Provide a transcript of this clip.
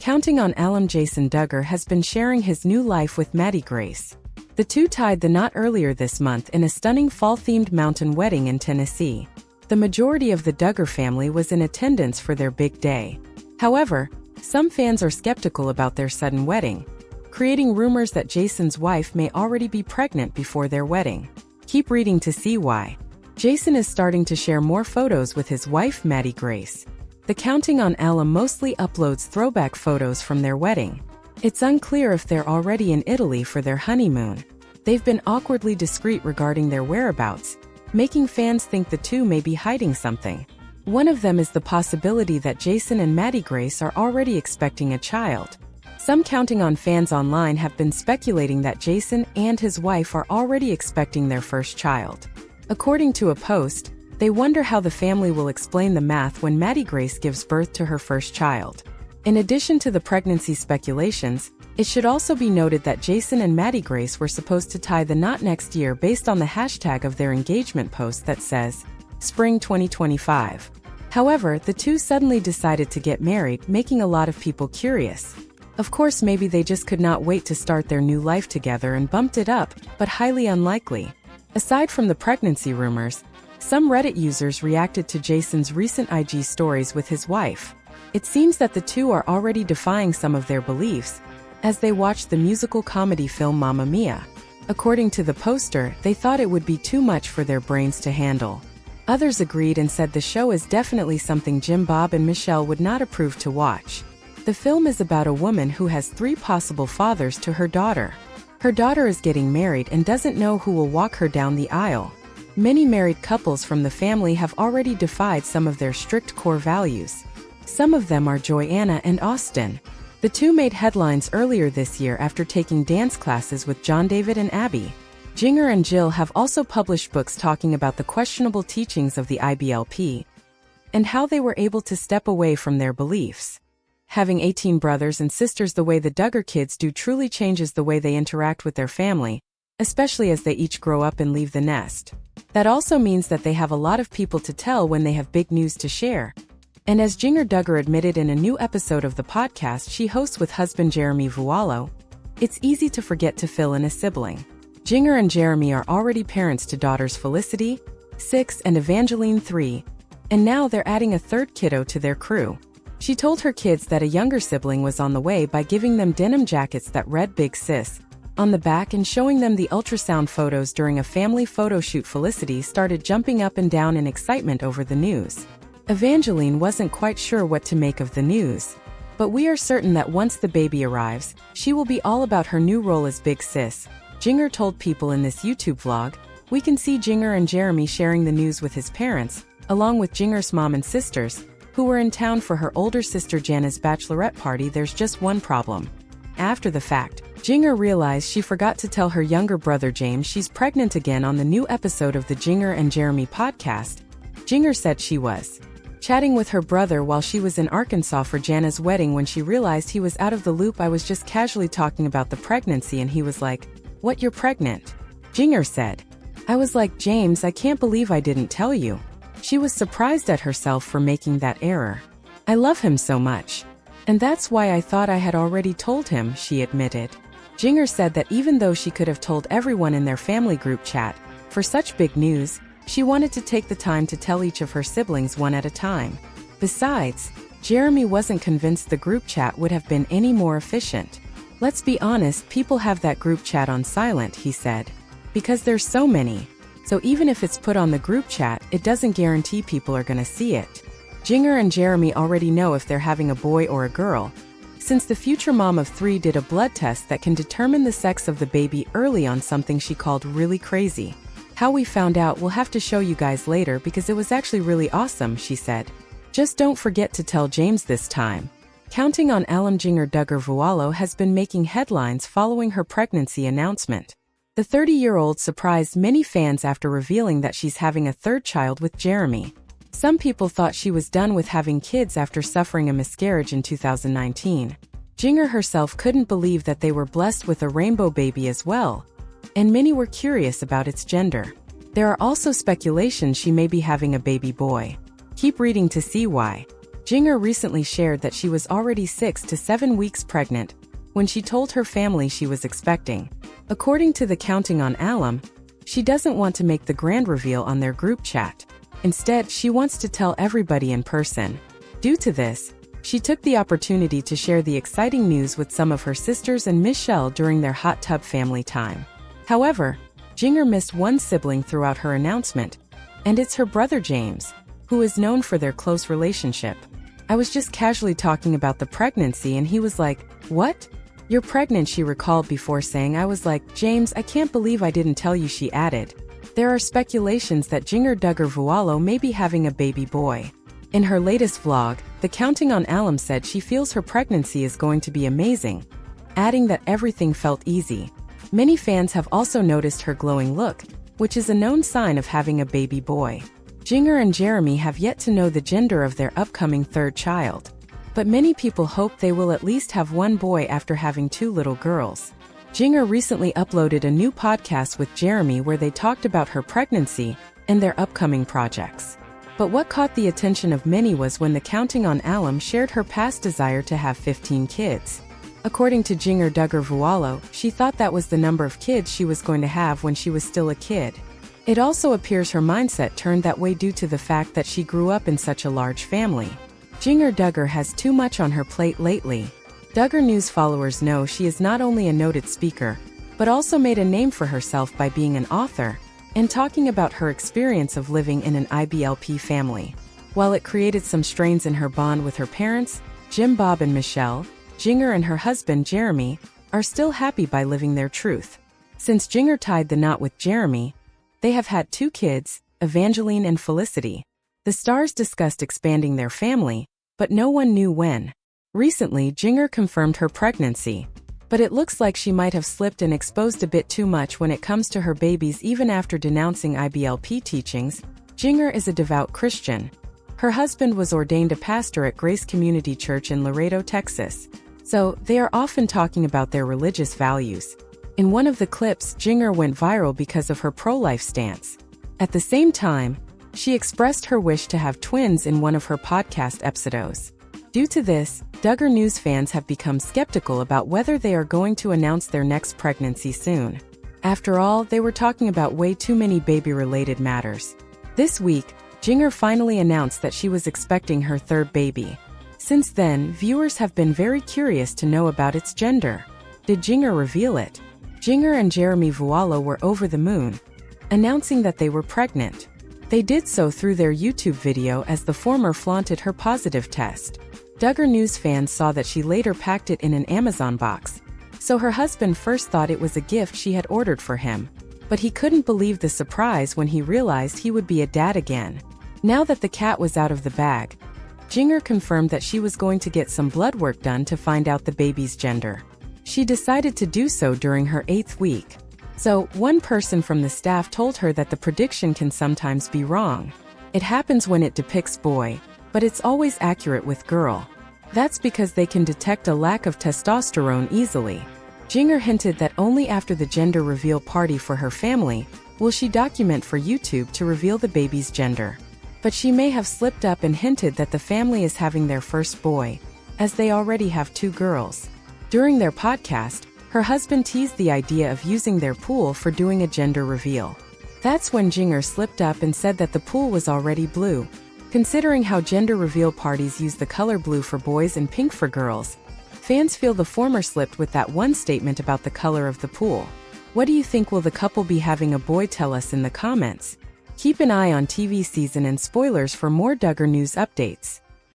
Counting on alum Jason Duggar has been sharing his new life with Maddie Grace. The two tied the knot earlier this month in a stunning fall-themed mountain wedding in Tennessee. The majority of the Duggar family was in attendance for their big day. However, some fans are skeptical about their sudden wedding, creating rumors that Jason's wife may already be pregnant before their wedding. Keep reading to see why. Jason is starting to share more photos with his wife Maddie Grace. The Counting on alum mostly uploads throwback photos from their wedding. It's unclear if they're already in Italy for their honeymoon. They've been awkwardly discreet regarding their whereabouts, making fans think the two may be hiding something. One of them is the possibility that Jason and Maddie Grace are already expecting a child. Some Counting on fans online have been speculating that Jason and his wife are already expecting their first child. According to a post, they wonder how the family will explain the math when Maddie Grace gives birth to her first child. In addition to the pregnancy speculations, it should also be noted that Jason and Maddie Grace were supposed to tie the knot next year based on the hashtag of their engagement post that says, Spring 2025. However, the two suddenly decided to get married, making a lot of people curious. Of course, maybe they just could not wait to start their new life together and bumped it up, but highly unlikely. Aside from the pregnancy rumors, some Reddit users reacted to Jason's recent IG stories with his wife. It seems that the two are already defying some of their beliefs as they watched the musical comedy film Mamma Mia. According to the poster, they thought it would be too much for their brains to handle. Others agreed and said the show is definitely something Jim, Bob, and Michelle would not approve to watch. The film is about a woman who has 3 possible fathers to her daughter. Her daughter is getting married and doesn't know who will walk her down the aisle. Many married couples from the family have already defied some of their strict core values. Some of them are Joanna and Austin. The two made headlines earlier this year after taking dance classes with John David and Abby. Duggar and Jill have also published books talking about the questionable teachings of the IBLP and how they were able to step away from their beliefs. Having 18 brothers and sisters the way the Duggar kids do truly changes the way they interact with their family, especially as they each grow up and leave the nest. That also means that they have a lot of people to tell when they have big news to share. And as Duggar admitted in a new episode of the podcast she hosts with husband Jeremy Vuolo, it's easy to forget to fill in a sibling. Duggar and Jeremy are already parents to daughters Felicity, 6, and Evangeline, 3, and now they're adding a third kiddo to their crew. She told her kids that a younger sibling was on the way by giving them denim jackets that read Big Sis on the back and showing them the ultrasound photos during a family photo shoot. Felicity started jumping up and down in excitement over the news. Evangeline wasn't quite sure what to make of the news, but we are certain that once the baby arrives, she will be all about her new role as Big Sis, Duggar told people in this YouTube vlog. We can see Duggar and Jeremy sharing the news with his parents, along with Duggar's mom and sisters, who were in town for her older sister Jana's bachelorette party. There's just one problem. After the fact, Duggar realized she forgot to tell her younger brother James she's pregnant again. On the new episode of the Duggar and Jeremy podcast, Duggar said she was chatting with her brother while she was in Arkansas for Jana's wedding when she realized he was out of the loop. I was just casually talking about the pregnancy and he was like, "What, you're pregnant?" Duggar said. I was like, "James, I can't believe I didn't tell you." She was surprised at herself for making that error. I love him so much. And that's why I thought I had already told him, she admitted. Duggar said that even though she could have told everyone in their family group chat, for such big news, she wanted to take the time to tell each of her siblings one at a time. Besides, Jeremy wasn't convinced the group chat would have been any more efficient. Let's be honest, people have that group chat on silent, he said. Because there's so many. So even if it's put on the group chat, it doesn't guarantee people are gonna see it. Duggar and Jeremy already know if they're having a boy or a girl, since the future mom of 3 did a blood test that can determine the sex of the baby early on, something she called really crazy. How we found out we'll have to show you guys later because it was actually really awesome, she said. Just don't forget to tell James this time. Counting on alum Duggar Vuolo has been making headlines following her pregnancy announcement. The 30-year-old surprised many fans after revealing that she's having a third child with Jeremy. Some people thought she was done with having kids after suffering a miscarriage in 2019. Duggar herself couldn't believe that they were blessed with a rainbow baby as well, and many were curious about its gender. There are also speculations she may be having a baby boy. Keep reading to see why. Duggar recently shared that she was already 6 to 7 weeks pregnant when she told her family she was expecting. According to the Counting on Alum, she doesn't want to make the grand reveal on their group chat. Instead, she wants to tell everybody in person. Due to this, she took the opportunity to share the exciting news with some of her sisters and Michelle during their hot tub family time. However, Duggar missed one sibling throughout her announcement, and it's her brother James, who is known for their close relationship. "I was just casually talking about the pregnancy and he was like, 'What? You're pregnant?' she recalled before saying, 'I was like, James, I can't believe I didn't tell you,' she added. There are speculations that Duggar Vuolo may be having a baby boy. In her latest vlog, the Counting on Alum said she feels her pregnancy is going to be amazing, adding that everything felt easy. Many fans have also noticed her glowing look, which is a known sign of having a baby boy. Duggar and Jeremy have yet to know the gender of their upcoming third child, but many people hope they will at least have one boy after having 2 little girls. Duggar recently uploaded a new podcast with Jeremy where they talked about her pregnancy and their upcoming projects. But what caught the attention of many was when the Counting on Alum shared her past desire to have 15 kids. According to Duggar Vuolo, she thought that was the number of kids she was going to have when she was still a kid. It also appears her mindset turned that way due to the fact that she grew up in such a large family. Duggar has too much on her plate lately. Duggar News followers know she is not only a noted speaker, but also made a name for herself by being an author and talking about her experience of living in an IBLP family. While it created some strains in her bond with her parents, Jim, Bob, and Michelle, Duggar and her husband Jeremy are still happy by living their truth. Since Duggar tied the knot with Jeremy, they have had 2 kids, Evangeline and Felicity. The stars discussed expanding their family, but no one knew when. Recently, Duggar confirmed her pregnancy, but it looks like she might have slipped and exposed a bit too much when it comes to her babies even after denouncing IBLP teachings. Duggar is a devout Christian. Her husband was ordained a pastor at Grace Community Church in Laredo, Texas, so they are often talking about their religious values. In one of the clips, Duggar went viral because of her pro-life stance. At the same time, she expressed her wish to have twins in one of her podcast episodes. Due to this, Duggar News fans have become skeptical about whether they are going to announce their next pregnancy soon. After all, they were talking about way too many baby-related matters. This week, Duggar finally announced that she was expecting her third baby. Since then, viewers have been very curious to know about its gender. Did Duggar reveal it? Duggar and Jeremy Vuolo were over the moon, announcing that they were pregnant. They did so through their YouTube video as the former flaunted her positive test. Duggar News fans saw that she later packed it in an Amazon box, so her husband first thought it was a gift she had ordered for him. But he couldn't believe the surprise when he realized he would be a dad again. Now that the cat was out of the bag, Duggar confirmed that she was going to get some blood work done to find out the baby's gender. She decided to do so during her 8th week. So, one person from the staff told her that the prediction can sometimes be wrong. It happens when it depicts boy, but it's always accurate with girl. That's because they can detect a lack of testosterone easily. Duggar hinted that only after the gender reveal party for her family will she document for YouTube to reveal the baby's gender. But she may have slipped up and hinted that the family is having their first boy, as they already have 2 girls. During their podcast, her husband teased the idea of using their pool for doing a gender reveal. That's when Duggar slipped up and said that the pool was already blue. Considering how gender reveal parties use the color blue for boys and pink for girls, fans feel the former slipped with that one statement about the color of the pool. What do you think? Will the couple be having a boy? Tell us in the comments. Keep an eye on TV season and spoilers for more Duggar News updates.